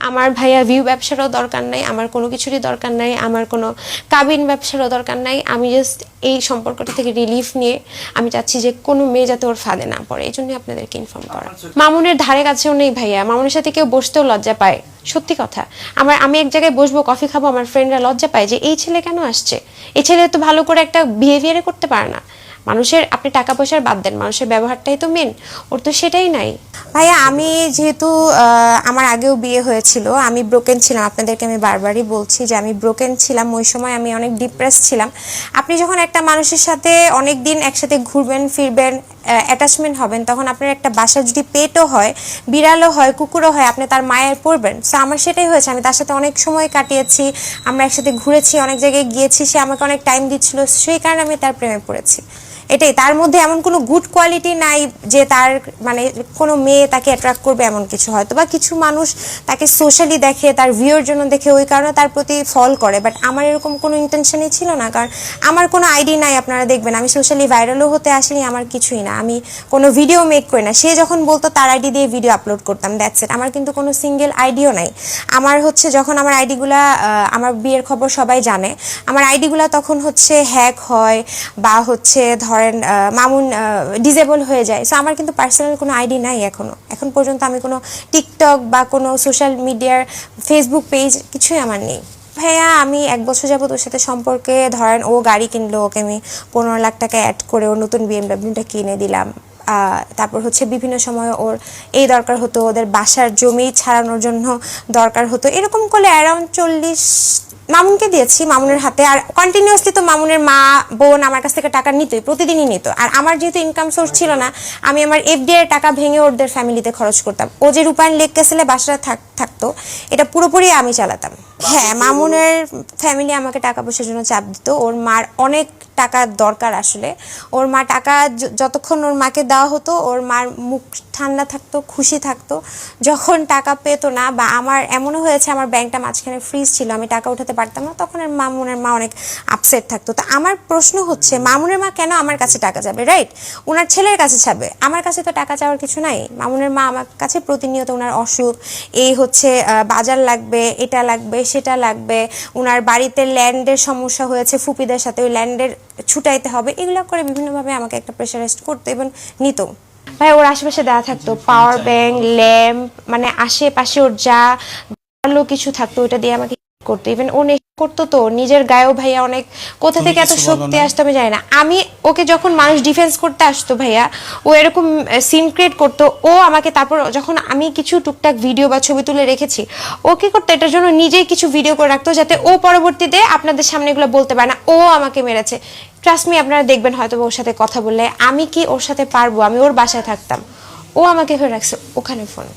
আমার ভাইয়া ভিউ ব্যবসারও দরকার নাই, আমার কোনো কিছুরই দরকার নাই, আমার কোনো কাবিন ব্যবসারও দরকার নাই। আমি জাস্ট এই সম্পর্কটা থেকে রিলিফ নিয়ে আমি চাচ্ছি যে কোনো মেয়ে যাতে ওর ফাঁদে না পড়ে, এই জন্যই আপনাদেরকে ইনফর্ম করা। মামুনের ধারে কাছেও নেই ভাইয়া, মামুনের সাথে কেউ বসতেও লজ্জা পায়, সত্যি কথা। আমি এক জায়গায় বসবো, কফি খাবো, আমার ফ্রেন্ডরা লজ্জা পায় যে এই ছেলে কেন আসছে, এই ছেলে তো ভালো করে একটা বিহেভিয়ারে করতে পারে না। মানুষের, আপনি টাকা পয়সার বাদ দেন, মানুষের ব্যবহারটাই তো মেন, ওর তো সেটাই নাই। ভাইয়া আমি যেহেতু আমার আগেও বিয়ে হয়েছিল, আমি ব্রোকেন ছিলাম, আপনাদেরকে আমি বারবারই বলছি যে আমি ব্রোকেন ছিলাম, ওই সময় আমি অনেক ডিপ্রেস ছিলাম। আপনি যখন একটা মানুষের সাথে অনেক দিন একসাথে ঘুরবেন ফিরবেন, অ্যাটাচমেন্ট হবেন, তখন আপনার একটা বাসা যদি পেটও হয়, বিড়ালও হয়, কুকুরও হয়, আপনি তার মায়ের পড়বেন। সো আমার সেটাই হয়েছে, আমি তার সাথে অনেক সময় কাটিয়েছি, আমরা একসাথে ঘুরেছি, অনেক জায়গায় গিয়েছি, সে আমাকে অনেক টাইম দিচ্ছিল, সেই কারণে আমি তার প্রেমে পড়েছি। এটাই, তার মধ্যে এমন কোনো গুড কোয়ালিটি নাই যে তার মানে কোনো মেয়ে তাকে অ্যাট্রাক্ট করবে এমন কিছু। হয়তো বা কিছু মানুষ তাকে সোশ্যালি দেখে, তার ভিউর জন্য দেখে, ওই কারণে তার প্রতি ফল করে, বাট আমার এরকম কোনো ইন্টেনশনই ছিল না। কারণ আমার কোনো আইডি নাই, আপনারা দেখবেন আমি সোশ্যালি ভাইরালও হতে আসিনি, আমার কিছুই না, আমি কোনো ভিডিও মেক করি না। সে যখন বলতো তার আইডি দিয়ে ভিডিও আপলোড করতাম, দ্যাটস ইট। আমার কিন্তু কোনো সিঙ্গেল আইডিও নাই। আমার হচ্ছে যখন আমার আইডিগুলা, আমার বিয়ের খবর সবাই জানে, আমার আইডিগুলা তখন হচ্ছে হ্যাক হয় বা হচ্ছে ধরেন মামুন ডিজেবল হয়ে যায়। সো আমার কিন্তু পার্সোনাল কোনো আইডি নাই এখন পর্যন্ত। আমি কোনো টিকটক বা কোনো সোশ্যাল মিডিয়ার ফেসবুক পেজ কিছুই আমার নেই। ভাইয়া আমি 1 বছর যাবত ওর সাথে সম্পর্কে, ধরেন ও গাড়ি কিনলো, ওকে আমি 15 লাখ টাকা অ্যাড করে ওর নতুন বিএমডাব্লিউটা কিনে দিলাম। তারপর হচ্ছে বিভিন্ন সময় ওর এই দরকার হতো, ওদের বাসার জমি ছাড়ানোর জন্য দরকার হতো, এরকম করলে অ্যারাউন্ড 40 মামুনকে দিয়েছি, মামুনের হাতে। আর কন্টিনিউয়াসলি তো মামুনের মা বোন আমার কাছ থেকে টাকা নিতই, প্রতিদিনই নিত। আর আমার যেহেতু ইনকাম সোর্স ছিল না, আমি আমার এফডিআই এর টাকা ভেঙে ওদের ফ্যামিলিতে খরচ করতাম। ও যে রূপায়ণ লেক ক্যাসেলে বাসাটা থাকতো, এটা পুরোপুরি আমি চালাতাম। হ্যাঁ, মামুনের ফ্যামিলি আমাকে টাকা পয়সার জন্য চাপ দিত। ওর মার অনেক টাকার দরকার আসলে। ওর মা টাকা যতক্ষণ ওর মাকে দেওয়া হতো, ওর মার মুখ ঠান্ডা থাকতো, খুশি থাকতো। যখন টাকা পেত না, বা আমার এমনও হয়েছে আমার ব্যাংকটা মাঝখানে ফ্রিজ ছিল, আমি টাকা উঠাতে পারতাম না, তখন মামুনের মা অনেক আপসেট থাকতো। তো আমার প্রশ্ন হচ্ছে, মামুনের মা কেন আমার কাছে টাকা যাবে? রাইট, ওনার ছেলের কাছে যাবে, আমার কাছে তো টাকা চাওয়ার কিছু নাই। মামুনের মা আমার কাছে প্রতিনিয়ত ওনার অসুখ, এই হচ্ছে বাজার লাগবে, এটা লাগবে, সেটা লাগবে, ওনার বাড়িতে ল্যান্ডের সমস্যা হয়েছে ফুপিদের সাথে, ওই ল্যান্ডের ছুটাইতে হবে, এগুলো করে বিভিন্নভাবে আমাকে একটা প্রেশারাইজড করতো এবং নিত। ভাই ওর আশেপাশে দেওয়া থাকতো পাওয়ার ব্যাংক, ল্যাম্প, মানে আশেপাশে ওর যা ভালো কিছু থাকতো ওটা দিয়ে আমাকে করতো। ইভেন ও নেশা করতো, তো নিজের গায়েও ভাইয়া অনেক, কোথা থেকে এত শক্তি আসতো আমি জানি না। আমি ওকে যখন মানুষ ডিফেন্স করতে আসতো ভাইয়া, ও এরকম সিন ক্রিয়েট করতো, ও আমাকে তারপর যখন আমি কিছু টুকটাক ভিডিও বা ছবি তুলে রেখেছি, ও কি করতো, এটার জন্য নিজেই কিছু ভিডিও করে রাখতো, যাতে ও পরবর্তীতে আপনাদের সামনে এগুলো বলতে পারে না ও আমাকে মেরেছে। ট্রাস্ট মি, আপনারা দেখবেন হয়তো ওর সাথে কথা বললে, আমি কি ওর সাথে পারবো? আমি ওর বাসায় থাকতাম, ও আমাকে ধরে রাখছে ওখানে ফোন।